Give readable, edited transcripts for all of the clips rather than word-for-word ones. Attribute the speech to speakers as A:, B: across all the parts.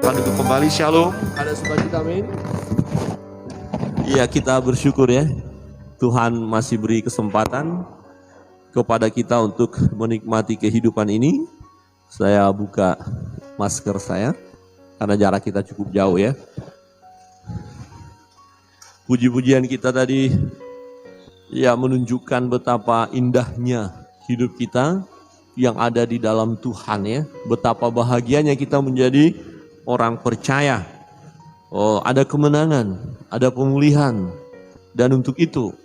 A: Silakan duduk kembali, shalom.
B: Ada sukacita, amin.
C: Iya, kita bersyukur ya, Tuhan masih beri kesempatan kepada kita untuk menikmati kehidupan ini. Saya buka masker saya karena jarak kita cukup jauh ya. Puji-pujian kita tadi ya menunjukkan betapa indahnya hidup kita yang ada di dalam Tuhan ya. Betapa bahagianya kita menjadi orang percaya. Oh, ada kemenangan, ada pemulihan. Dan untuk itu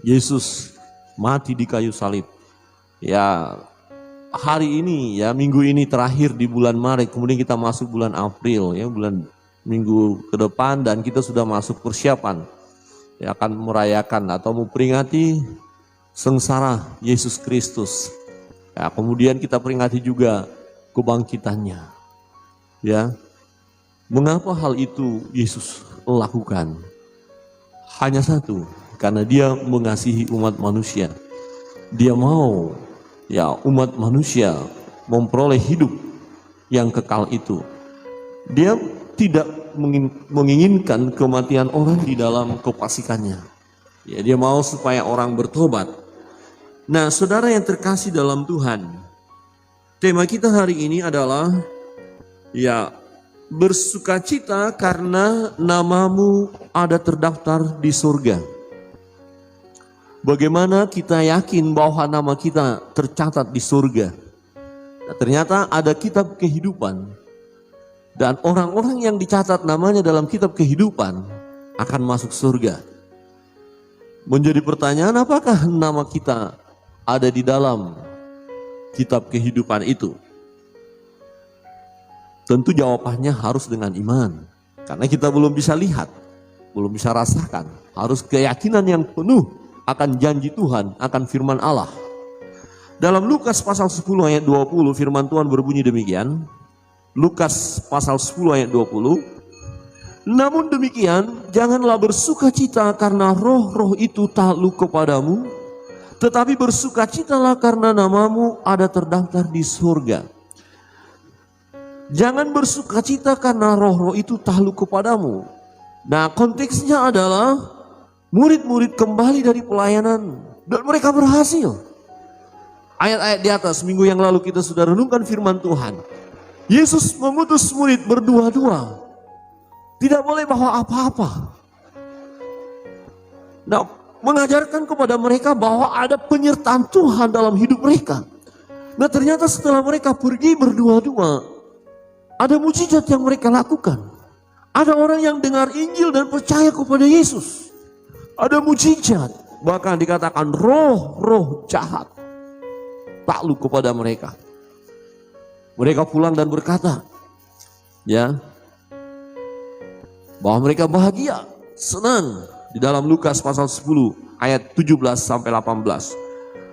C: Yesus mati di kayu salib. Ya, hari ini ya, minggu ini terakhir di bulan Maret, kemudian kita masuk bulan April ya, bulan minggu ke depan, dan kita sudah masuk persiapan ya, akan merayakan atau memperingati sengsara Yesus Kristus. Ya, kemudian kita peringati juga kebangkitannya. Ya, mengapa hal itu Yesus lakukan? Hanya satu, karena Dia mengasihi umat manusia. Dia mau ya umat manusia memperoleh hidup yang kekal itu. Dia tidak menginginkan kematian orang di dalam kefasikannya. Ya, Dia mau supaya orang bertobat. Nah, saudara yang terkasih dalam Tuhan, tema kita hari ini adalah ya, bersukacita karena namamu ada terdaftar di surga. Bagaimana kita yakin bahwa nama kita tercatat di surga? Nah, ternyata ada kitab kehidupan, dan orang-orang yang dicatat namanya dalam kitab kehidupan akan masuk surga. Menjadi pertanyaan, apakah nama kita ada di dalam kitab kehidupan itu? Tentu jawabannya harus dengan iman. Karena kita belum bisa lihat, belum bisa rasakan. Harus keyakinan yang penuh akan janji Tuhan, akan firman Allah. Dalam Lukas pasal 10 ayat 20 firman Tuhan berbunyi demikian. Lukas pasal 10 ayat 20. Namun demikian, janganlah bersukacita karena roh-roh itu takluk kepadamu, tetapi bersukacitalah karena namamu ada terdaftar di surga. Jangan bersukacita karena roh-roh itu takluk kepadamu. Nah, konteksnya adalah murid-murid kembali dari pelayanan dan mereka berhasil. Ayat-ayat di atas minggu yang lalu kita sudah renungkan firman Tuhan. Yesus mengutus murid berdua-dua. Tidak boleh bawa apa-apa. Nah, mengajarkan kepada mereka bahwa ada penyertaan Tuhan dalam hidup mereka. Nah, ternyata setelah mereka pergi berdua-dua, ada mujizat yang mereka lakukan. Ada orang yang dengar Injil dan percaya kepada Yesus. Ada mujizat, bahkan dikatakan roh-roh jahat takluk kepada mereka. Mereka pulang dan berkata, ya, bahwa mereka bahagia, senang. Di dalam Lukas pasal 10 ayat 17 sampai 18.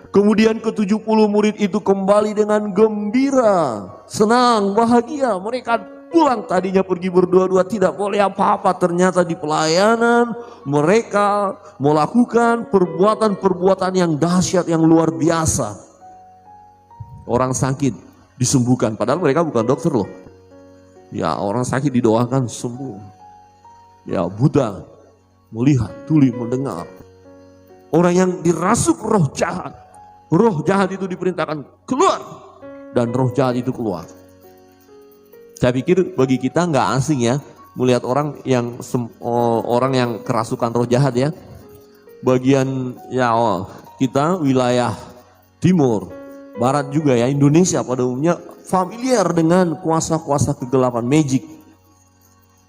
C: Kemudian ke-70 murid itu kembali dengan gembira, senang, bahagia. Mereka pulang, tadinya pergi berdua-dua tidak boleh apa-apa. Ternyata di pelayanan mereka melakukan perbuatan-perbuatan yang dahsyat, yang luar biasa. Orang sakit disembuhkan, padahal mereka bukan dokter loh. Ya, orang sakit didoakan sembuh. Ya, buta melihat, tuli mendengar. Orang yang dirasuk roh jahat itu diperintahkan keluar, dan roh jahat itu keluar. Saya pikir bagi kita nggak asing ya melihat orang yang kerasukan roh jahat ya. Bagian ya kita wilayah timur, barat juga ya, Indonesia pada umumnya familiar dengan kuasa-kuasa kegelapan, magic.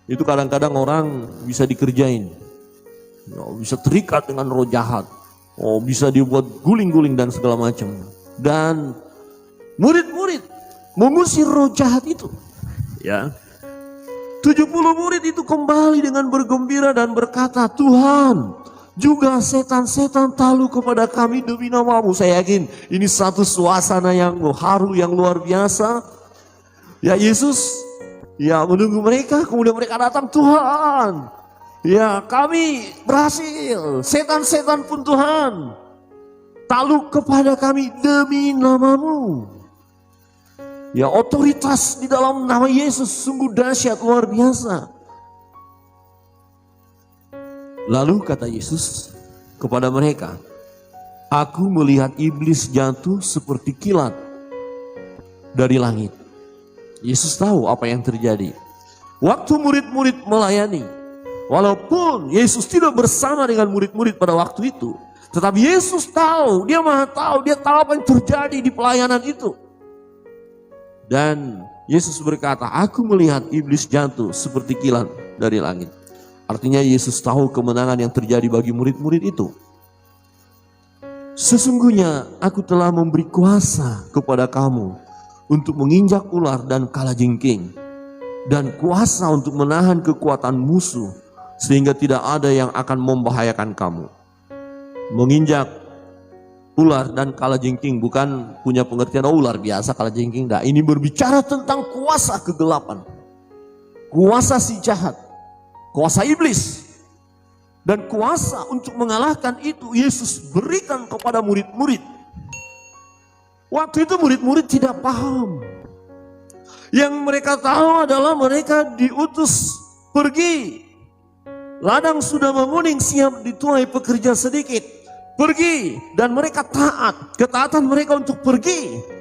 C: Itu kadang-kadang orang bisa dikerjain. Ya, bisa terikat dengan roh jahat, bisa dibuat guling-guling dan segala macam. Dan murid-murid mengusir roh jahat itu. Ya, 70 murid itu kembali dengan bergembira dan berkata, Tuhan, juga setan-setan takluk kepada kami demi namamu. Saya yakin ini satu suasana yang haru, yang luar biasa. Ya, Yesus ya menunggu mereka, kemudian mereka datang, Tuhan, ya kami berhasil, setan-setan pun Tuhan takluk kepada kami demi namamu. Ya, otoritas di dalam nama Yesus sungguh dahsyat, luar biasa. Lalu kata Yesus kepada mereka, aku melihat iblis jatuh seperti kilat dari langit. Yesus tahu apa yang terjadi. Waktu murid-murid melayani, walaupun Yesus tidak bersama dengan murid-murid pada waktu itu, tetapi Yesus tahu, dia maha tahu, dia tahu apa yang terjadi di pelayanan itu. Dan Yesus berkata, aku melihat iblis jatuh seperti kilat dari langit. Artinya Yesus tahu kemenangan yang terjadi bagi murid-murid itu. Sesungguhnya aku telah memberi kuasa kepada kamu untuk menginjak ular dan kalajengking, dan kuasa untuk menahan kekuatan musuh, sehingga tidak ada yang akan membahayakan kamu. Menginjak ular dan kalajengking bukan punya pengertian ular biasa, kalajengking enggak. Ini berbicara tentang kuasa kegelapan, kuasa si jahat, kuasa iblis. Dan kuasa untuk mengalahkan itu Yesus berikan kepada murid-murid. Waktu itu murid-murid tidak paham. Yang mereka tahu adalah mereka diutus pergi. Ladang sudah menguning, siap dituai pekerja sedikit. Pergi, dan mereka taat. Ketaatan mereka untuk pergi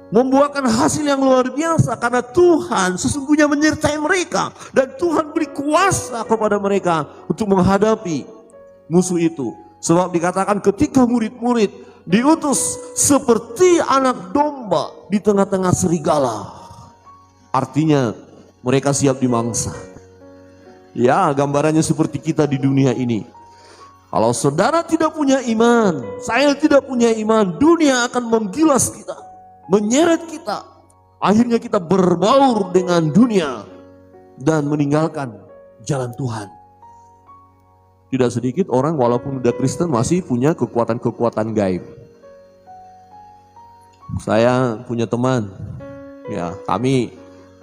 C: membuahkan hasil yang luar biasa, karena Tuhan sesungguhnya menyertai mereka, dan Tuhan beri kuasa kepada mereka untuk menghadapi musuh itu. Sebab dikatakan ketika murid-murid diutus seperti anak domba di tengah-tengah serigala, artinya mereka siap dimangsa. Ya, gambarannya seperti kita di dunia ini. Kalau saudara tidak punya iman, saya tidak punya iman, dunia akan menggilas kita, menyeret kita. Akhirnya kita berbaur dengan dunia dan meninggalkan jalan Tuhan. Tidak sedikit orang walaupun udah Kristen masih punya kekuatan-kekuatan gaib. Saya punya teman, ya kami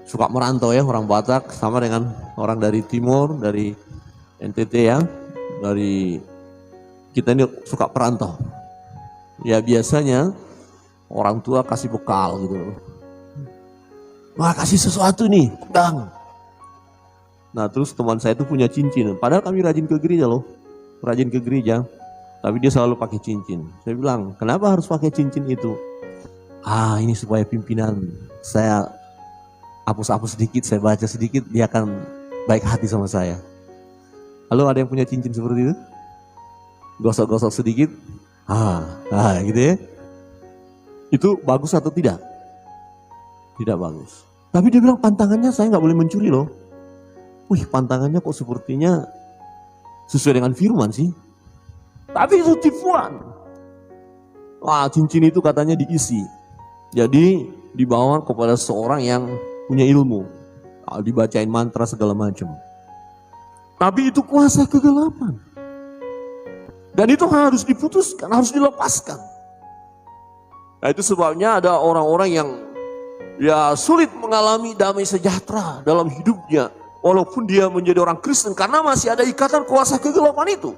C: suka merantau ya, orang Batak sama dengan orang dari Timur, dari NTT ya, dari kita ini suka perantau. Ya biasanya orang tua kasih bekal gitu. Wah, kasih sesuatu nih, pedang. Nah terus teman saya itu punya cincin. Padahal kami rajin ke gereja loh. Rajin ke gereja. Tapi dia selalu pakai cincin. Saya bilang, kenapa harus pakai cincin itu? Ah, ini supaya pimpinan saya hapus-hapus sedikit, saya baca sedikit, dia akan baik hati sama saya. Halo, ada yang punya cincin seperti itu? Gosok-gosok sedikit, gitu ya. Itu bagus atau tidak? Tidak bagus. Tapi dia bilang pantangannya saya nggak boleh mencuri loh. Wih, pantangannya kok sepertinya sesuai dengan firman sih. Tapi itu tipuan. Wah, cincin itu katanya diisi. Jadi dibawa kepada seorang yang punya ilmu. Dibacain mantra segala macam. Tapi itu kuasa kegelapan. Dan itu harus diputuskan, harus dilepaskan. Nah itu sebabnya ada orang-orang yang ya sulit mengalami damai sejahtera dalam hidupnya. Walaupun dia menjadi orang Kristen, karena masih ada ikatan kuasa kegelapan itu.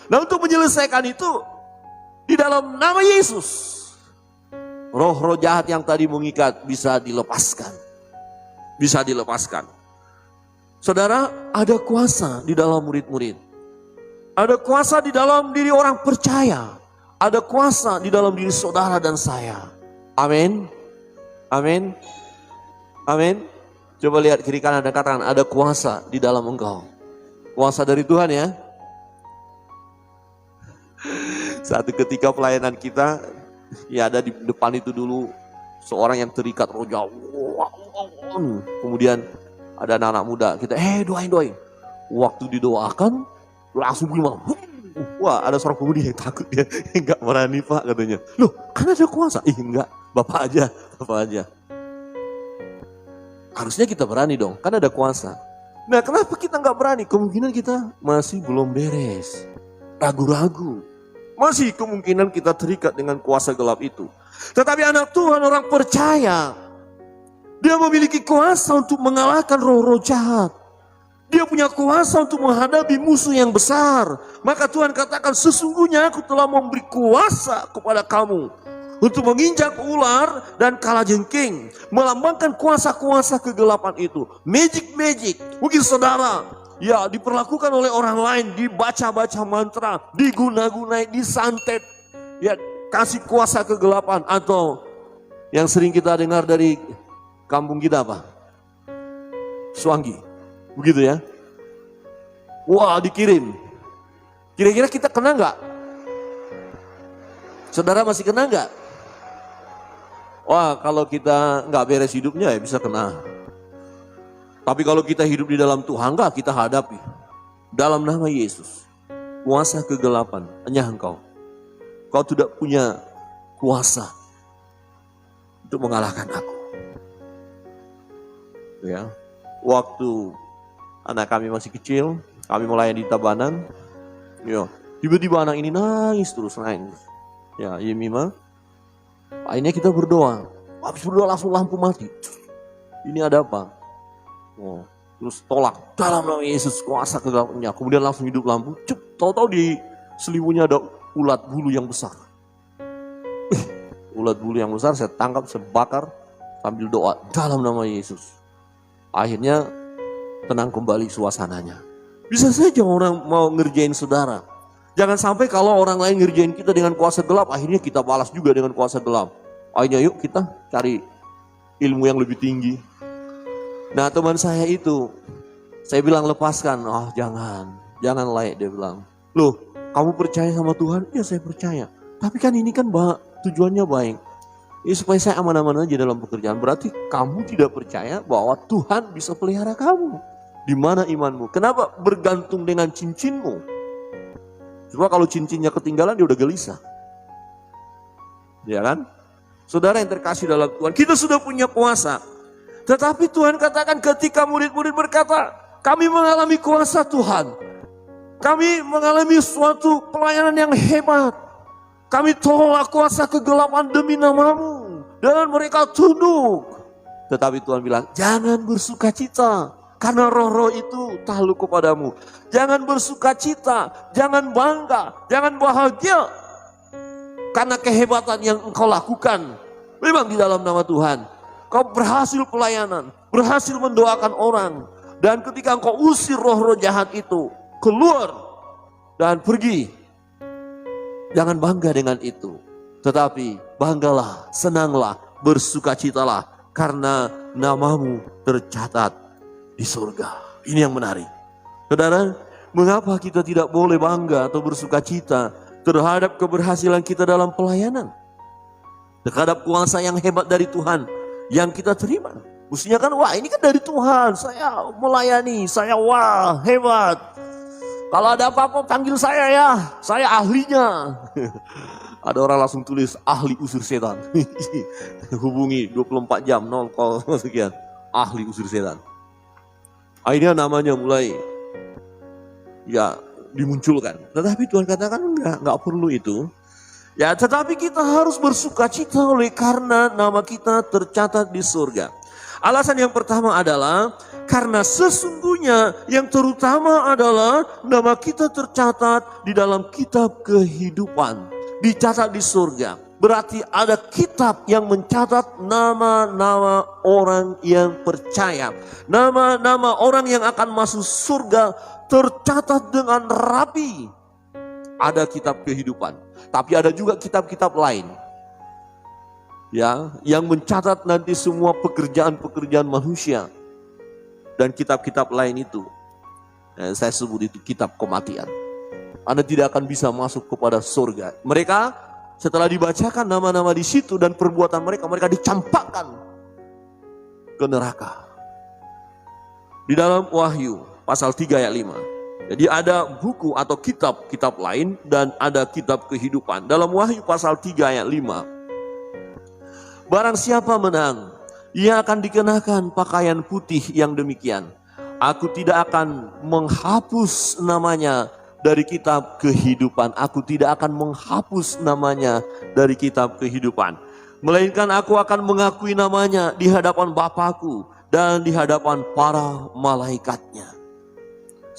C: Nah untuk menyelesaikan itu, di dalam nama Yesus, roh-roh jahat yang tadi mengikat bisa dilepaskan. Bisa dilepaskan. Saudara, ada kuasa di dalam murid-murid. Ada kuasa di dalam diri orang percaya. Ada kuasa di dalam diri saudara dan saya. Amin. Amin. Amin. Coba lihat kiri kanan dan katakan, ada kuasa di dalam engkau. Kuasa dari Tuhan ya. Satu ketika pelayanan kita, ya ada di depan itu dulu seorang yang terikat roh jahat. Kemudian ada anak-anak muda, kita doain. Waktu didoakan langsung gimana? Wah, ada seorang pemuda yang takut, dia enggak berani Pak katanya. Loh, kan ada kuasa? Enggak, Bapak aja. Harusnya kita berani dong, kan ada kuasa. Nah, kenapa kita enggak berani? Kemungkinan kita masih belum beres, ragu-ragu. Masih kemungkinan kita terikat dengan kuasa gelap itu. Tetapi anak Tuhan, orang percaya, dia memiliki kuasa untuk mengalahkan roh-roh jahat. Dia punya kuasa untuk menghadapi musuh yang besar. Maka Tuhan katakan, sesungguhnya aku telah memberi kuasa kepada kamu untuk menginjak ular dan kalajengking, melambangkan kuasa-kuasa kegelapan itu. Magic, mungkin saudara ya diperlakukan oleh orang lain, dibaca-baca mantra, diguna-gunai, disantet, ya kasih kuasa kegelapan. Atau yang sering kita dengar dari kampung kita apa? Suanggi, begitu ya. Wah, dikirim. Kira-kira kita kena nggak? Saudara masih kena nggak? Wah, kalau kita nggak beres hidupnya ya bisa kena. Tapi kalau kita hidup di dalam Tuhan, nggak kita hadapi. Dalam nama Yesus, kuasa kegelapan hanya engkau. Kau tidak punya kuasa untuk mengalahkan aku. Ya, waktu anak kami masih kecil, kami melayani di Tabanan. Ya, tiba-tiba anak ini nangis terus. Ya, Yemima. Akhirnya kita berdoa. Habis berdoa langsung lampu mati. Ini ada apa? Oh, terus tolak. Dalam nama Yesus kuasa kegelapannya. Kemudian langsung hidup lampu. Tahu-tahu di selimutnya ada ulat bulu yang besar. Ulat bulu yang besar saya tangkap, saya bakar sambil doa. Dalam nama Yesus. Akhirnya tenang kembali suasananya. Bisa saja orang mau ngerjain saudara. Jangan sampai kalau orang lain ngerjain kita dengan kuasa gelap, akhirnya kita balas juga dengan kuasa gelap. Akhirnya yuk kita cari ilmu yang lebih tinggi. Nah, teman saya itu, saya bilang lepaskan. Oh jangan layak, dia bilang. Loh, kamu percaya sama Tuhan? Ya saya percaya. Tapi kan ini kan tujuannya baik. Ya supaya saya aman-aman aja dalam pekerjaan. Berarti kamu tidak percaya bahwa Tuhan bisa pelihara kamu. Di mana imanmu? Kenapa bergantung dengan cincinmu? Cuma kalau cincinnya ketinggalan dia udah gelisah. Ya kan? Saudara yang terkasih dalam Tuhan, kita sudah punya kuasa. Tetapi Tuhan katakan ketika murid-murid berkata, kami mengalami kuasa Tuhan. Kami mengalami suatu pelayanan yang hebat. Kami tolak kuasa kegelapan demi namamu. Dan mereka tunduk. Tetapi Tuhan bilang, jangan bersuka cita. Karena roh-roh itu takluk kepadamu. Jangan bersuka cita, jangan bangga, jangan bahagia. Karena kehebatan yang engkau lakukan. Memang di dalam nama Tuhan. Kau berhasil pelayanan, berhasil mendoakan orang. Dan ketika engkau usir roh-roh jahat itu, keluar dan pergi. Jangan bangga dengan itu. Tetapi banggalah, senanglah, bersukacitalah. Karena namamu tercatat di surga. Ini yang menarik. Saudara, mengapa kita tidak boleh bangga atau bersuka cita terhadap keberhasilan kita dalam pelayanan? Terhadap kuasa yang hebat dari Tuhan yang kita terima. Mestinya kan, wah ini kan dari Tuhan, saya melayani, saya wah hebat. Kalau ada apa-apa panggil saya ya, saya ahlinya. Ada orang langsung tulis ahli usir setan. Hubungi 24 jam 0 sekian. Ahli usir setan. Akhirnya namanya mulai ya dimunculkan. Tetapi Tuhan katakan enggak perlu itu. Ya, tetapi kita harus bersuka cita oleh karena nama kita tercatat di surga. Alasan yang pertama adalah karena sesungguhnya yang terutama adalah nama kita tercatat di dalam kitab kehidupan. Dicatat di surga. Berarti ada kitab yang mencatat nama-nama orang yang percaya. Nama-nama orang yang akan masuk surga tercatat dengan rapi. Ada kitab kehidupan. Tapi ada juga kitab-kitab lain. Ya, yang mencatat nanti semua pekerjaan-pekerjaan manusia. Dan kitab-kitab lain itu, saya sebut itu kitab kematian. Anda tidak akan bisa masuk kepada surga. Mereka setelah dibacakan nama-nama di situ dan perbuatan mereka dicampakkan ke neraka. Di dalam Wahyu pasal 3 ayat 5. Jadi ada buku atau kitab-kitab lain dan ada kitab kehidupan. Dalam Wahyu pasal 3 ayat 5. Barang siapa menang, ia akan dikenakan pakaian putih yang demikian. Aku tidak akan menghapus namanya dari kitab kehidupan. Aku tidak akan menghapus namanya dari kitab kehidupan. Melainkan aku akan mengakui namanya di hadapan Bapakku dan di hadapan para malaikatnya.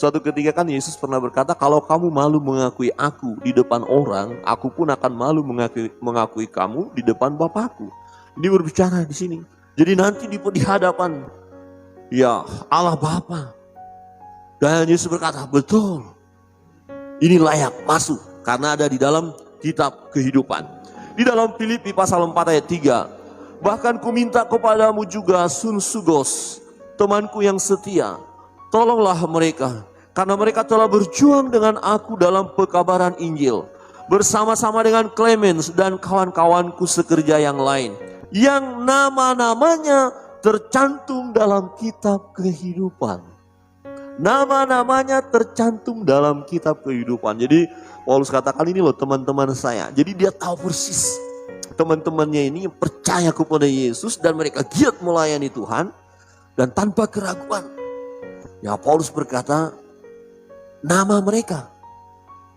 C: Suatu ketika kan Yesus pernah berkata, kalau kamu malu mengakui aku di depan orang, aku pun akan malu mengakui kamu di depan Bapakku. Ini berbicara di sini. Jadi nanti di hadapan ya Allah Bapa. Dan Yesus berkata, betul. Ini layak masuk karena ada di dalam kitab kehidupan. Di dalam Filipi pasal 4 ayat 3. Bahkan ku minta kepadamu juga Sunsugos, temanku yang setia. Tolonglah mereka, karena mereka telah berjuang dengan aku dalam pekabaran Injil. Bersama-sama dengan Clemens dan kawan-kawanku sekerja yang lain. Yang nama-namanya tercantum dalam kitab kehidupan. Nama-namanya tercantum dalam kitab kehidupan. Jadi Paulus katakan ini loh teman-teman saya. Jadi dia tahu persis teman-temannya ini yang percaya kepada Yesus dan mereka giat melayani Tuhan dan tanpa keraguan. Ya Paulus berkata nama mereka,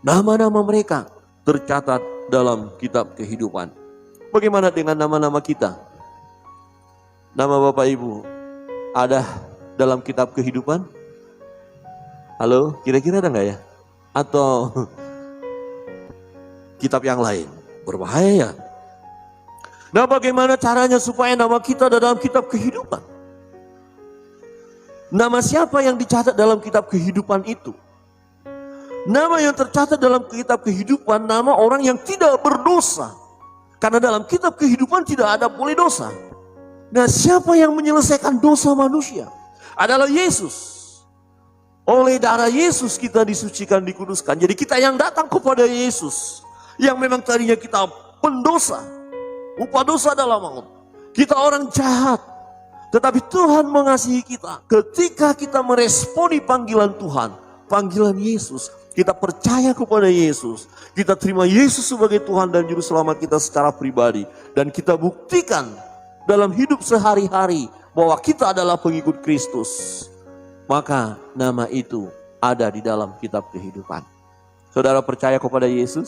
C: nama-nama mereka tercatat dalam kitab kehidupan. Bagaimana dengan nama-nama kita? Nama Bapak Ibu ada dalam kitab kehidupan? Halo, kira-kira ada nggak ya? Atau kitab yang lain? Berbahaya ya. Nah, bagaimana caranya supaya nama kita ada dalam kitab kehidupan? Nama siapa yang dicatat dalam kitab kehidupan itu? Nama yang tercatat dalam kitab kehidupan, nama orang yang tidak berdosa. Karena dalam kitab kehidupan tidak ada boleh dosa. Nah, siapa yang menyelesaikan dosa manusia? Adalah Yesus. Oleh darah Yesus kita disucikan, dikuduskan. Jadi kita yang datang kepada Yesus, yang memang tadinya kita pendosa, upah dosa adalah maut. Kita orang jahat, tetapi Tuhan mengasihi kita. Ketika kita meresponi panggilan Tuhan, panggilan Yesus, kita percaya kepada Yesus, kita terima Yesus sebagai Tuhan dan Juru Selamat kita secara pribadi. Dan kita buktikan dalam hidup sehari-hari bahwa kita adalah pengikut Kristus. Maka nama itu ada di dalam kitab kehidupan. Saudara percaya kepada Yesus?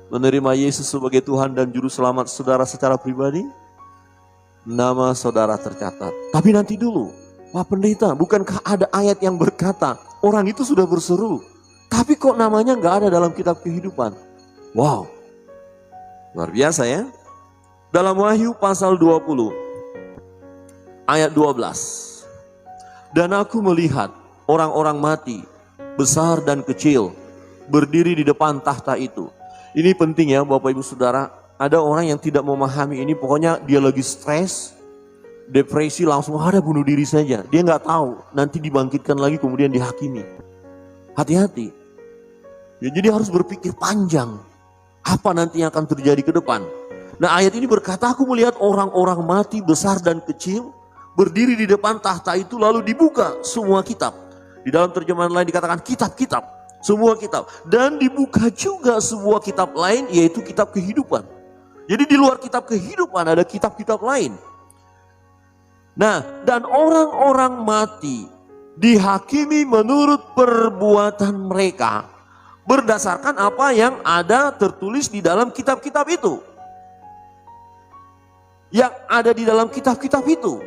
C: Menerima Yesus sebagai Tuhan dan Juru Selamat saudara secara pribadi? Nama saudara tercatat. Tapi nanti dulu, Pak Pendeta, bukankah ada ayat yang berkata orang itu sudah berseru, tapi kok namanya nggak ada dalam kitab kehidupan? Wow, luar biasa ya. Dalam Wahyu pasal 20 ayat 12. Dan aku melihat orang-orang mati, besar dan kecil, berdiri di depan tahta itu. Ini penting ya Bapak Ibu Saudara, ada orang yang tidak memahami ini, pokoknya dia lagi stres, depresi, langsung ada bunuh diri saja. Dia nggak tahu, nanti dibangkitkan lagi kemudian dihakimi. Hati-hati. Ya, jadi harus berpikir panjang, apa nanti yang akan terjadi ke depan. Nah ayat ini berkata, aku melihat orang-orang mati besar dan kecil, berdiri di depan tahta itu, lalu dibuka semua kitab. Di dalam terjemahan lain dikatakan kitab-kitab, semua kitab. Dan dibuka juga sebuah kitab lain, yaitu kitab kehidupan. Jadi di luar kitab kehidupan ada kitab-kitab lain. Nah, dan orang-orang mati dihakimi menurut perbuatan mereka, berdasarkan apa yang ada tertulis di dalam kitab-kitab itu. Yang ada di dalam kitab-kitab itu.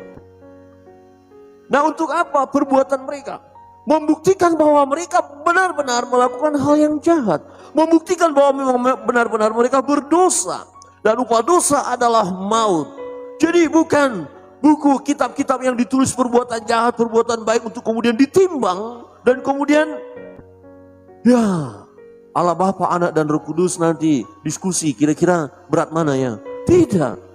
C: Nah, untuk apa perbuatan mereka? Membuktikan bahwa mereka benar-benar melakukan hal yang jahat. Membuktikan bahwa memang benar-benar mereka berdosa. Dan upah dosa adalah maut. Jadi bukan buku kitab-kitab yang ditulis perbuatan jahat, perbuatan baik untuk kemudian ditimbang. Dan kemudian ya Allah Bapa, Anak dan Roh Kudus nanti diskusi kira-kira berat mana ya. Tidak.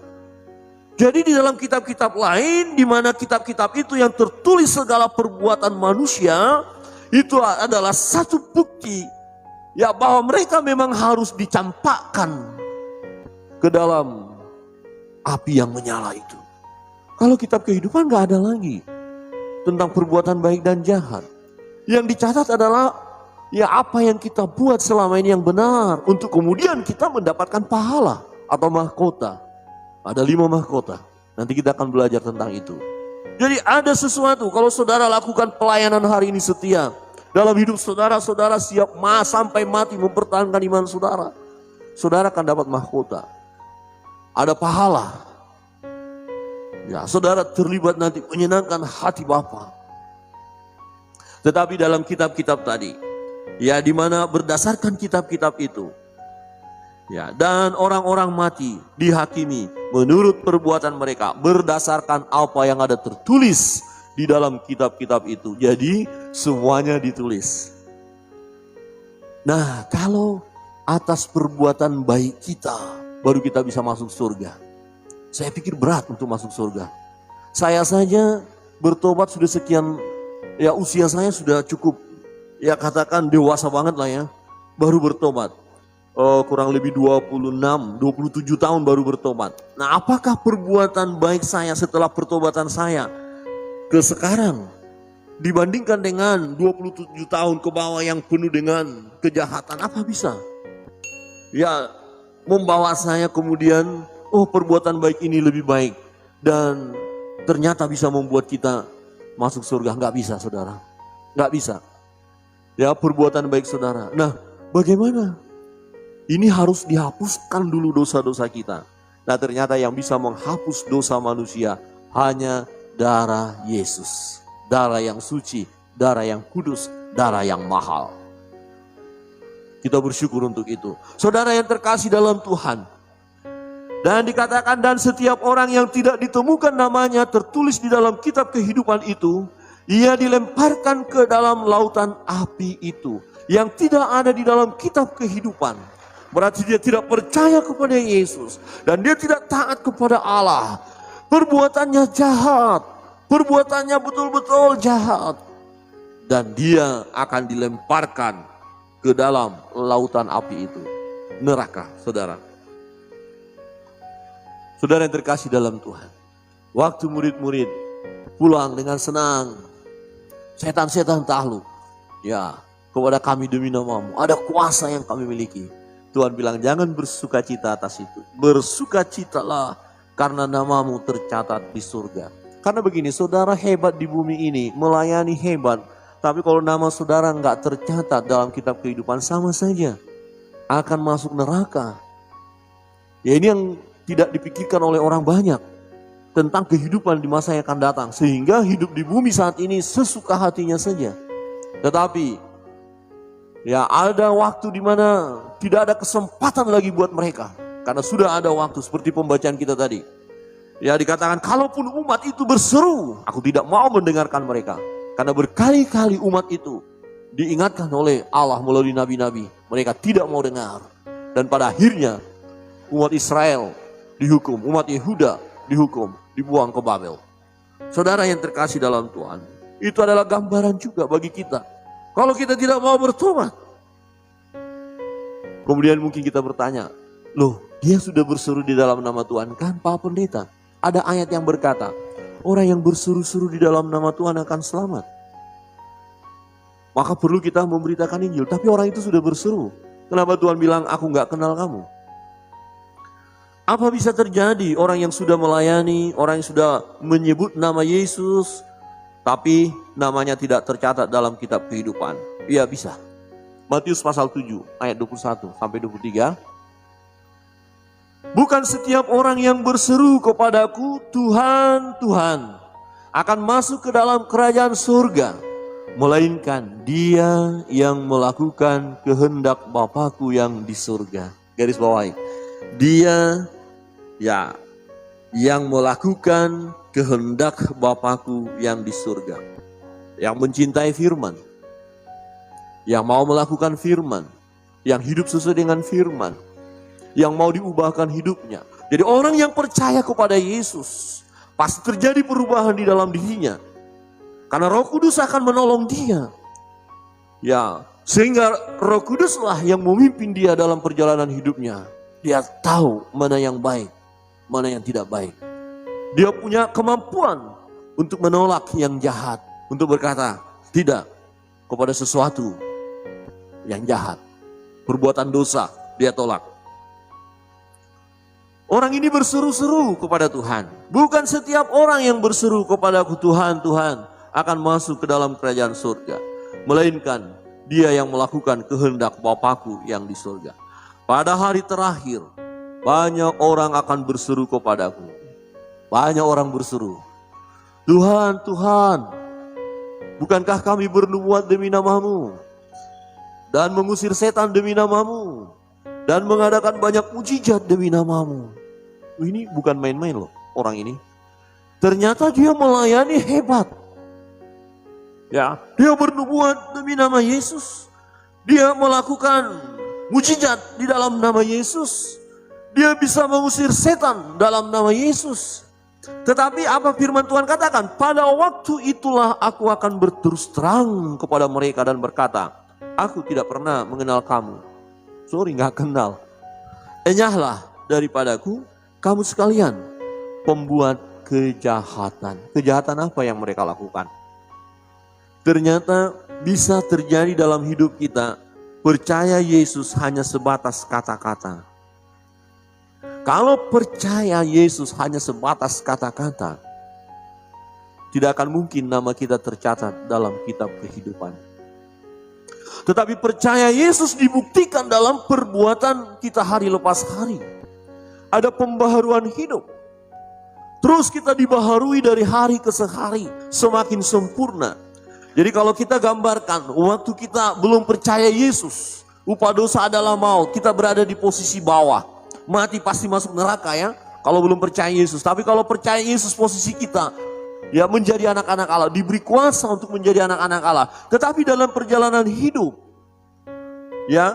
C: Jadi di dalam kitab-kitab lain, di mana kitab-kitab itu yang tertulis segala perbuatan manusia, itu adalah satu bukti ya bahwa mereka memang harus dicampakkan ke dalam api yang menyala itu. Kalau kitab kehidupan gak ada lagi tentang perbuatan baik dan jahat. Yang dicatat adalah ya apa yang kita buat selama ini yang benar, untuk kemudian kita mendapatkan pahala atau mahkota. Ada 5 mahkota. Nanti kita akan belajar tentang itu. Jadi ada sesuatu, kalau saudara lakukan pelayanan hari ini setia, dalam hidup saudara, saudara siap sampai mati mempertahankan iman saudara, saudara akan dapat mahkota. Ada pahala. Ya, saudara terlibat nanti menyenangkan hati Bapa. Tetapi dalam kitab-kitab tadi, ya, di mana berdasarkan kitab-kitab itu, ya, dan orang-orang mati dihakimi menurut perbuatan mereka berdasarkan apa yang ada tertulis di dalam kitab-kitab itu. Jadi semuanya ditulis. Nah, kalau atas perbuatan baik kita baru kita bisa masuk surga, saya pikir berat untuk masuk surga. Saya saja bertobat sudah sekian, ya usia saya sudah cukup, ya katakan dewasa banget lah ya, baru bertobat. Kurang lebih 27 tahun baru bertobat. Nah, apakah perbuatan baik saya setelah pertobatan saya ke sekarang dibandingkan dengan 27 tahun ke bawah yang penuh dengan kejahatan, apa bisa? Ya, membawa saya kemudian, perbuatan baik ini lebih baik dan ternyata bisa membuat kita masuk surga. Nggak bisa, saudara. Nggak bisa. Ya, perbuatan baik saudara. Nah, bagaimana? Ini harus dihapuskan dulu dosa-dosa kita. Nah, ternyata yang bisa menghapus dosa manusia hanya darah Yesus. Darah yang suci, darah yang kudus, darah yang mahal. Kita bersyukur untuk itu. Saudara yang terkasih dalam Tuhan. Dan dikatakan, dan setiap orang yang tidak ditemukan namanya tertulis di dalam kitab kehidupan itu, ia dilemparkan ke dalam lautan api itu, yang tidak ada di dalam kitab kehidupan. Berarti dia tidak percaya kepada Yesus, dan dia tidak taat kepada Allah. Perbuatannya jahat, perbuatannya betul-betul jahat. Dan dia akan dilemparkan ke dalam lautan api itu, neraka, saudara. Saudara yang terkasih dalam Tuhan, waktu murid-murid pulang dengan senang, setan-setan takluk, ya, kepada kami demi namamu, ada kuasa yang kami miliki. Tuhan bilang, jangan bersukacita atas itu, bersukacitalah karena namamu tercatat di surga. Karena begini, saudara hebat di bumi ini, melayani hebat, tapi kalau nama saudara nggak tercatat dalam kitab kehidupan, sama saja akan masuk neraka. Ya, ini yang tidak dipikirkan oleh orang banyak tentang kehidupan di masa yang akan datang, sehingga hidup di bumi saat ini sesuka hatinya saja. Tetapi ya, ada waktu di mana tidak ada kesempatan lagi buat mereka, karena sudah ada waktu seperti pembacaan kita tadi. Ya, dikatakan kalaupun umat itu berseru, aku tidak mau mendengarkan mereka, karena berkali-kali umat itu diingatkan oleh Allah melalui nabi-nabi, mereka tidak mau dengar. Dan pada akhirnya umat Israel dihukum, umat Yehuda dihukum, dibuang ke Babel. Saudara yang terkasih dalam Tuhan, itu adalah gambaran juga bagi kita. Kalau kita tidak mau bertobat, kemudian mungkin kita bertanya, loh, dia sudah berseru di dalam nama Tuhan kan, Pak Pendeta? Ada ayat yang berkata, orang yang berseru-seru di dalam nama Tuhan akan selamat. Maka perlu kita memberitakan Injil, tapi orang itu sudah berseru. Kenapa Tuhan bilang, aku gak kenal kamu? Apa bisa terjadi orang yang sudah melayani, orang yang sudah menyebut nama Yesus, tapi namanya tidak tercatat dalam kitab kehidupan? Iya, bisa. Matius pasal 7 ayat 21 sampai 23. Bukan setiap orang yang berseru kepadaku, Tuhan, Tuhan, akan masuk ke dalam kerajaan surga, melainkan dia yang melakukan kehendak Bapa-Ku yang di surga. Garis bawahi. Dia ya yang melakukan kehendak Bapa-Ku yang di surga. Yang mencintai firman, yang mau melakukan firman, yang hidup sesuai dengan firman, yang mau diubahkan hidupnya. Jadi orang yang percaya kepada Yesus pasti terjadi perubahan di dalam dirinya, karena Roh Kudus akan menolong dia. Ya, sehingga Roh Kuduslah yang memimpin dia dalam perjalanan hidupnya. Dia tahu mana yang baik, mana yang tidak baik. Dia punya kemampuan untuk menolak yang jahat, untuk berkata tidak kepada sesuatu yang jahat. Perbuatan dosa dia tolak. Orang ini berseru-seru kepada Tuhan. Bukan setiap orang yang berseru kepadaku, Tuhan, Tuhan, akan masuk ke dalam kerajaan surga, melainkan dia yang melakukan kehendak Bapa-Ku yang di surga. Pada hari terakhir, banyak orang akan berseru kepadaku. Banyak orang berseru, Tuhan, Tuhan, Bukankah kami bernubuat demi namamu dan mengusir setan demi namamu dan mengadakan banyak mujizat demi namamu? Ini bukan main-main loh orang ini. Ternyata dia melayani hebat. Ya, dia bernubuat demi nama Yesus. Dia melakukan mujizat di dalam nama Yesus. Dia bisa mengusir setan dalam nama Yesus. Tetapi apa firman Tuhan katakan? Pada waktu itulah aku akan berterus terang kepada mereka dan berkata, aku tidak pernah mengenal kamu. Sorry, gak kenal. Enyahlah daripadaku, kamu sekalian pembuat kejahatan. Kejahatan apa yang mereka lakukan? Ternyata bisa terjadi dalam hidup kita. Percaya Yesus hanya sebatas kata-kata. Kalau percaya Yesus hanya sebatas kata-kata, tidak akan mungkin nama kita tercatat dalam kitab kehidupan. Tetapi percaya Yesus dibuktikan dalam perbuatan kita hari lepas hari. Ada pembaharuan hidup. Terus kita dibaharui dari hari ke hari, semakin sempurna. Jadi kalau kita gambarkan, waktu kita belum percaya Yesus, upah dosa adalah maut, kita berada di posisi bawah. Mati pasti masuk neraka ya, kalau belum percaya Yesus. Tapi kalau percaya Yesus, posisi kita ya menjadi anak-anak Allah, diberi kuasa untuk menjadi anak-anak Allah. Tetapi dalam perjalanan hidup ya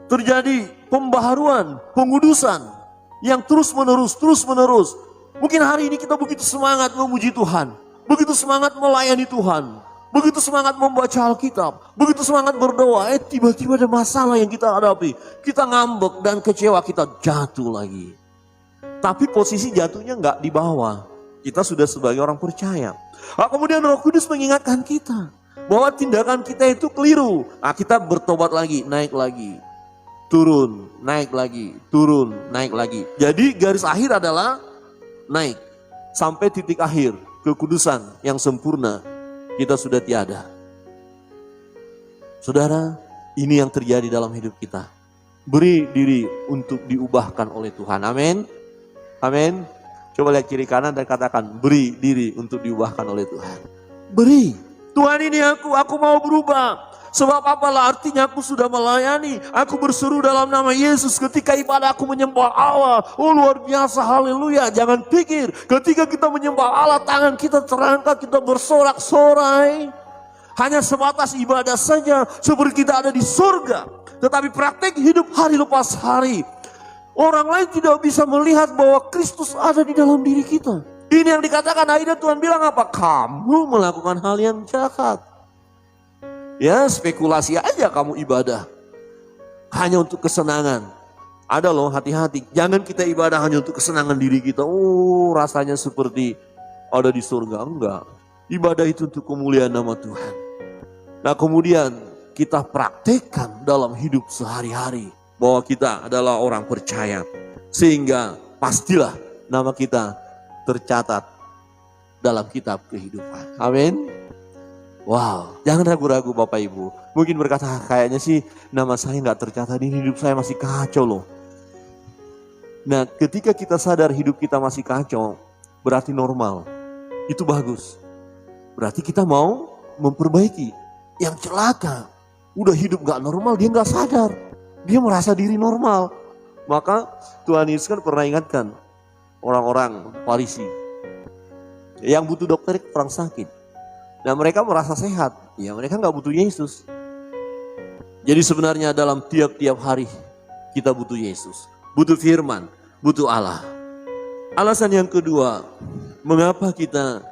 C: terjadi pembaharuan, pengudusan yang terus menerus. Mungkin hari ini kita begitu semangat memuji Tuhan, begitu semangat melayani Tuhan, begitu semangat membaca Alkitab, begitu semangat berdoa, tiba-tiba ada masalah yang kita hadapi. Kita ngambek dan kecewa, kita jatuh lagi. Tapi posisi jatuhnya nggak di bawah. Kita sudah sebagai orang percaya. Kemudian Roh Kudus mengingatkan kita bahwa tindakan kita itu keliru. Kita bertobat lagi, naik lagi. Turun, naik lagi, turun, naik lagi. Jadi garis akhir adalah naik. Sampai titik akhir, kekudusan yang sempurna. Kita sudah tiada. Saudara, ini yang terjadi dalam hidup kita. Beri diri untuk diubahkan oleh Tuhan. Amin. Amin. Coba lihat kiri kanan dan katakan, beri diri untuk diubahkan oleh Tuhan. Beri. Tuhan, ini aku mau berubah. Sebab apalah artinya aku sudah melayani. Aku berseru dalam nama Yesus ketika ibadah aku menyembah Allah. Oh luar biasa, haleluya. Jangan pikir ketika kita menyembah Allah tangan kita terangkat, kita bersorak-sorai. Hanya sebatas ibadah saja seperti kita ada di surga. Tetapi praktek hidup hari lepas hari. Orang lain tidak bisa melihat bahwa Kristus ada di dalam diri kita. Ini yang dikatakan Aida, Tuhan bilang apa? Kamu melakukan hal yang jahat. Ya spekulasi aja kamu ibadah. Hanya untuk kesenangan. Ada loh, hati-hati. Jangan kita ibadah hanya untuk kesenangan diri kita. Oh rasanya seperti ada di surga. Enggak. Ibadah itu untuk kemuliaan nama Tuhan. Nah kemudian kita praktekkan dalam hidup sehari-hari. Bahwa kita adalah orang percaya. Sehingga pastilah nama kita tercatat dalam kitab kehidupan. Amin. Wow, jangan ragu-ragu Bapak Ibu. Mungkin berkata, kayaknya sih nama saya nggak tercatat, ini hidup saya masih kacau loh. Nah, ketika kita sadar hidup kita masih kacau, berarti normal. Itu bagus. Berarti kita mau memperbaiki. Yang celaka, udah hidup nggak normal, dia nggak sadar. Dia merasa diri normal. Maka Tuhan Yesus kan pernah ingatkan orang-orang Farisi yang butuh dokter, orang sakit. Nah mereka merasa sehat, ya mereka nggak butuh Yesus. Jadi sebenarnya dalam tiap-tiap hari kita butuh Yesus, butuh firman, butuh Allah. Alasan yang kedua, mengapa kita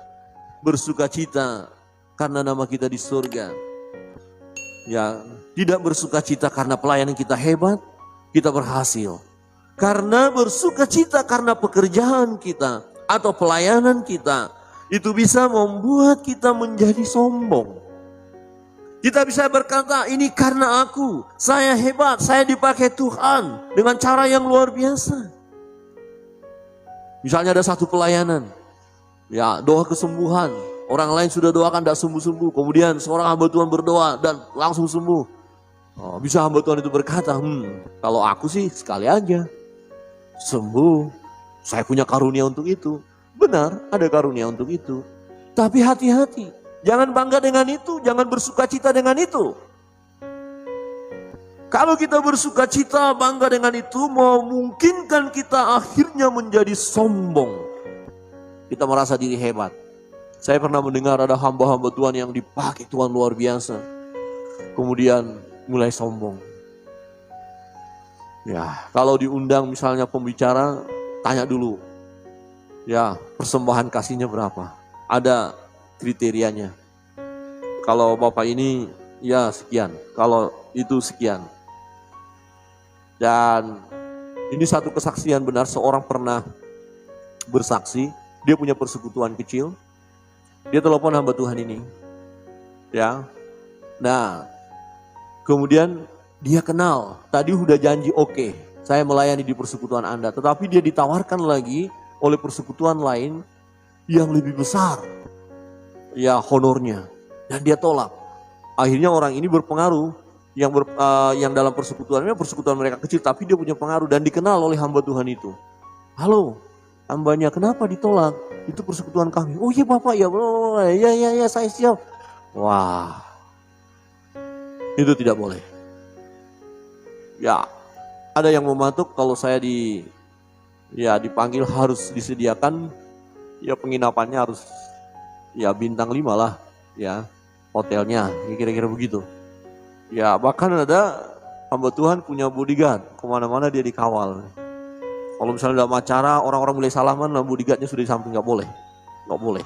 C: bersuka cita karena nama kita di surga. Ya, tidak bersuka cita karena pelayanan kita hebat, kita berhasil. Karena bersuka cita karena pekerjaan kita atau pelayanan kita. Itu bisa membuat kita menjadi sombong. Kita bisa berkata, ini karena aku, saya hebat, saya dipakai Tuhan dengan cara yang luar biasa. Misalnya ada satu pelayanan, ya doa kesembuhan. Orang lain sudah doakan tidak sembuh-sembuh. Kemudian seorang hamba Tuhan berdoa dan langsung sembuh. Bisa hamba Tuhan itu berkata, kalau aku sih sekali aja sembuh. Saya punya karunia untuk itu. Benar, ada karunia untuk itu. Tapi hati-hati. Jangan bangga dengan itu, jangan bersukacita dengan itu. Kalau kita bersukacita, bangga dengan itu, memungkinkan kita akhirnya menjadi sombong. Kita merasa diri hebat. Saya pernah mendengar ada hamba-hamba Tuhan yang dipakai Tuhan luar biasa. Kemudian mulai sombong. Ya, kalau diundang misalnya pembicara, tanya dulu. Ya, persembahan kasihnya berapa? Ada kriterianya. Kalau Bapak ini, ya sekian. Kalau itu sekian. Dan ini satu kesaksian benar, seorang pernah bersaksi, dia punya persekutuan kecil. Dia telepon hamba Tuhan ini. Ya. Nah, kemudian dia kenal, tadi udah janji oke, saya melayani di persekutuan Anda. Tetapi dia ditawarkan lagi oleh persekutuan lain yang lebih besar. Ya honornya. Dan dia tolak. Akhirnya orang ini berpengaruh. Yang dalam persekutuannya, persekutuan mereka kecil. Tapi dia punya pengaruh dan dikenal oleh hamba Tuhan itu. Halo, hambanya kenapa ditolak? Itu persekutuan kami. Oh iya Bapak, ya saya siap. Wah, itu tidak boleh. Ya, ada yang mematuk kalau saya dipanggil harus disediakan, ya penginapannya harus ya bintang 5 lah, ya hotelnya, kira-kira begitu. Ya bahkan ada hamba Tuhan punya bodyguard, kemana-mana dia dikawal. Kalau misalnya dalam acara orang-orang mulai salaman, bodyguardnya sudah di samping, nggak boleh.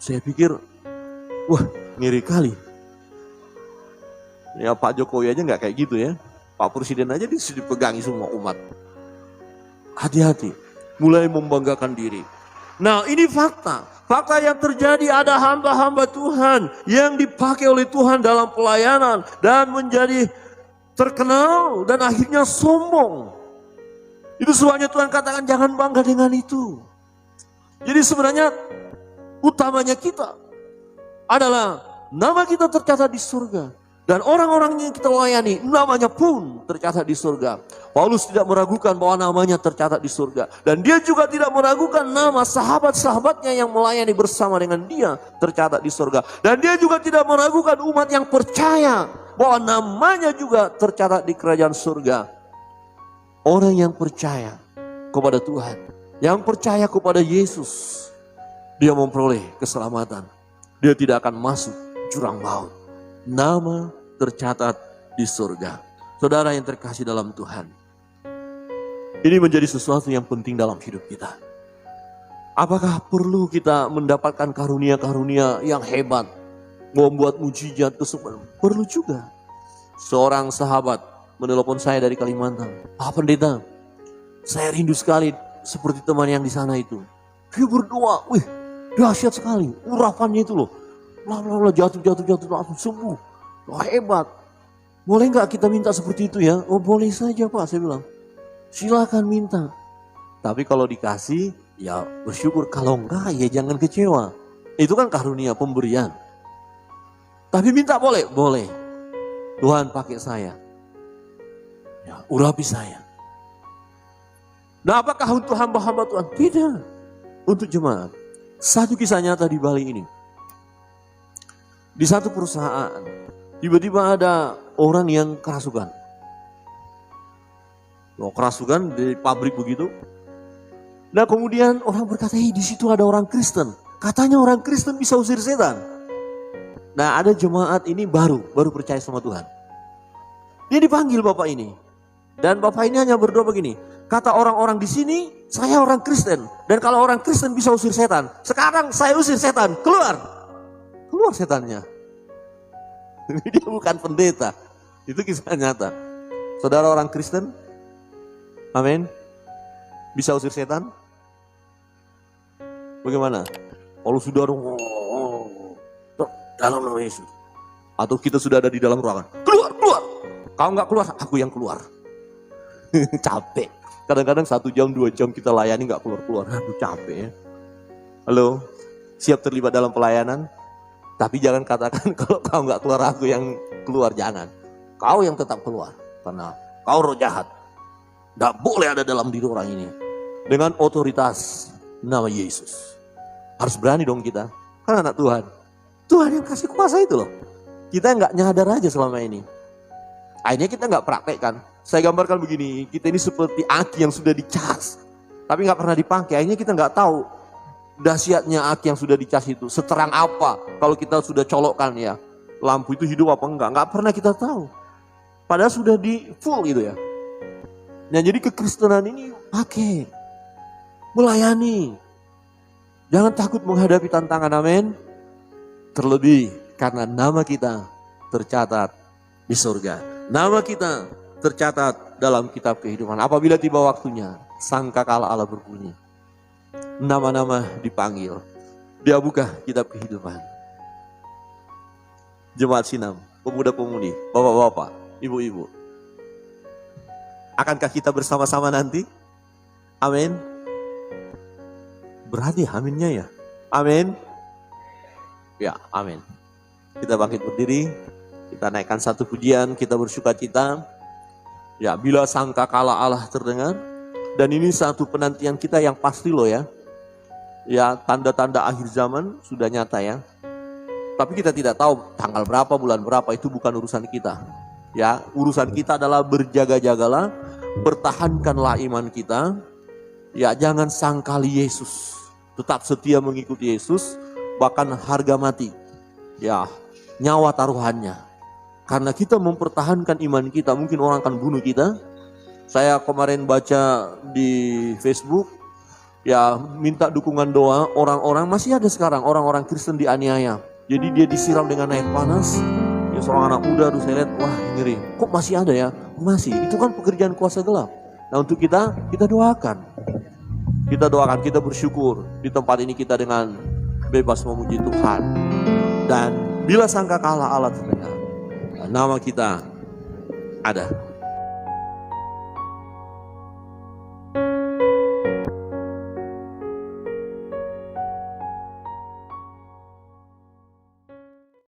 C: Saya pikir, wah ngeri kali. Ya Pak Jokowi aja nggak kayak gitu ya. Pak Presiden aja dipegangi semua umat. Hati-hati, mulai membanggakan diri. Nah ini fakta. Fakta yang terjadi, ada hamba-hamba Tuhan yang dipakai oleh Tuhan dalam pelayanan. Dan menjadi terkenal dan akhirnya sombong. Itu sebabnya Tuhan katakan jangan bangga dengan itu. Jadi sebenarnya utamanya kita adalah nama kita tercatat di surga. Dan orang-orang yang kita layani, namanya pun tercatat di surga. Paulus tidak meragukan bahwa namanya tercatat di surga. Dan dia juga tidak meragukan nama sahabat-sahabatnya yang melayani bersama dengan dia tercatat di surga. Dan dia juga tidak meragukan umat yang percaya bahwa namanya juga tercatat di kerajaan surga. Orang yang percaya kepada Tuhan, yang percaya kepada Yesus, dia memperoleh keselamatan. Dia tidak akan masuk jurang maut. Nama tercatat di surga. Saudara yang terkasih dalam Tuhan, ini menjadi sesuatu yang penting dalam hidup kita. Apakah perlu kita mendapatkan karunia-karunia yang hebat, membuat mujizat kesembuhan? Perlu juga. Seorang sahabat menelpon saya dari Kalimantan. Pak Pendeta, saya rindu sekali seperti teman yang di sana itu. Dia berdoa, wih dahsyat sekali, urapannya itu loh. Jatuh langsung sembuh. Wah hebat. Boleh nggak kita minta seperti itu ya? Oh boleh saja Pak, saya bilang. Silakan minta. Tapi kalau dikasih, ya bersyukur. Kalau enggak, ya jangan kecewa. Itu kan karunia pemberian. Tapi minta boleh? Boleh. Tuhan pakai saya. Ya, urapi saya. Nah apakah untuk hamba-hamba Tuhan? Tidak. Untuk jemaat. Satu kisah nyata di Bali ini. Di satu perusahaan, tiba-tiba ada orang yang kerasukan. Kerasukan di pabrik begitu. Nah kemudian orang berkata, di situ ada orang Kristen. Katanya orang Kristen bisa usir setan. Nah ada jemaat ini baru percaya sama Tuhan. Dia dipanggil Bapak ini. Dan Bapak ini hanya berdoa begini. Kata orang-orang di sini, saya orang Kristen. Dan kalau orang Kristen bisa usir setan. Sekarang saya usir setan, keluar setannya. Dia bukan pendeta. Itu kisah nyata. Saudara orang Kristen, amin, bisa usir setan? Bagaimana? Kalau sudah dalam nama Yesus. Atau kita sudah ada di dalam ruangan, keluar. Kalau nggak keluar, aku yang keluar. Capek. Kadang-kadang 1 jam 2 jam kita layani nggak keluar. Aduh capek ya. Halo, siap terlibat dalam pelayanan? Tapi jangan katakan kalau kau nggak keluar aku yang keluar, jangan. Kau yang tetap keluar karena kau roh jahat. Nggak boleh ada dalam diri orang ini. Dengan otoritas nama Yesus. Harus berani dong kita, kan anak Tuhan. Tuhan yang kasih kuasa itu loh. Kita nggak nyadar aja selama ini. Akhirnya kita nggak praktekkan. Saya gambarkan begini, kita ini seperti aki yang sudah dicas, tapi nggak pernah dipakai. Akhirnya kita nggak tahu dahsyatnya aki yang sudah dicas itu. Seterang apa kalau kita sudah colokkan ya. Lampu itu hidup apa enggak? Nggak pernah kita tahu. Padahal sudah di full gitu ya. Nah jadi kekristenan ini pakai. Melayani. Jangan takut menghadapi tantangan, amin. Terlebih karena nama kita tercatat di surga. Nama kita tercatat dalam kitab kehidupan. Apabila tiba waktunya, sangkakala Allah berbunyi. Nama-nama dipanggil. Dia buka kitab kehidupan. Jemaat Sinam, pemuda-pemudi, bapak-bapak, ibu-ibu. Akankah kita bersama-sama nanti? Amin. Berarti aminnya ya. Amin. Ya, amin. Kita bangkit berdiri, kita naikkan satu pujian, kita bersuka cita. Ya, bila sangkakala Allah terdengar, dan ini satu penantian kita yang pasti loh ya. Ya, tanda-tanda akhir zaman sudah nyata ya. Tapi kita tidak tahu tanggal berapa, bulan berapa, itu bukan urusan kita. Ya, urusan kita adalah berjaga-jagalah, pertahankanlah iman kita. Ya, jangan sangkali Yesus. Tetap setia mengikuti Yesus, bahkan harga mati. Ya, nyawa taruhannya. Karena kita mempertahankan iman kita, mungkin orang akan bunuh kita. Saya kemarin baca di Facebook, ya minta dukungan doa orang-orang, masih ada sekarang orang-orang Kristen dianiaya. Jadi dia disiram dengan air panas. Ya seorang anak muda, saya lihat, wah ngeri. Kok masih ada ya? Masih, itu kan pekerjaan kuasa gelap. Nah untuk kita doakan. Kita doakan, kita bersyukur di tempat ini kita dengan bebas memuji Tuhan. Dan bila sangkakala Allah terdengar, nama kita ada.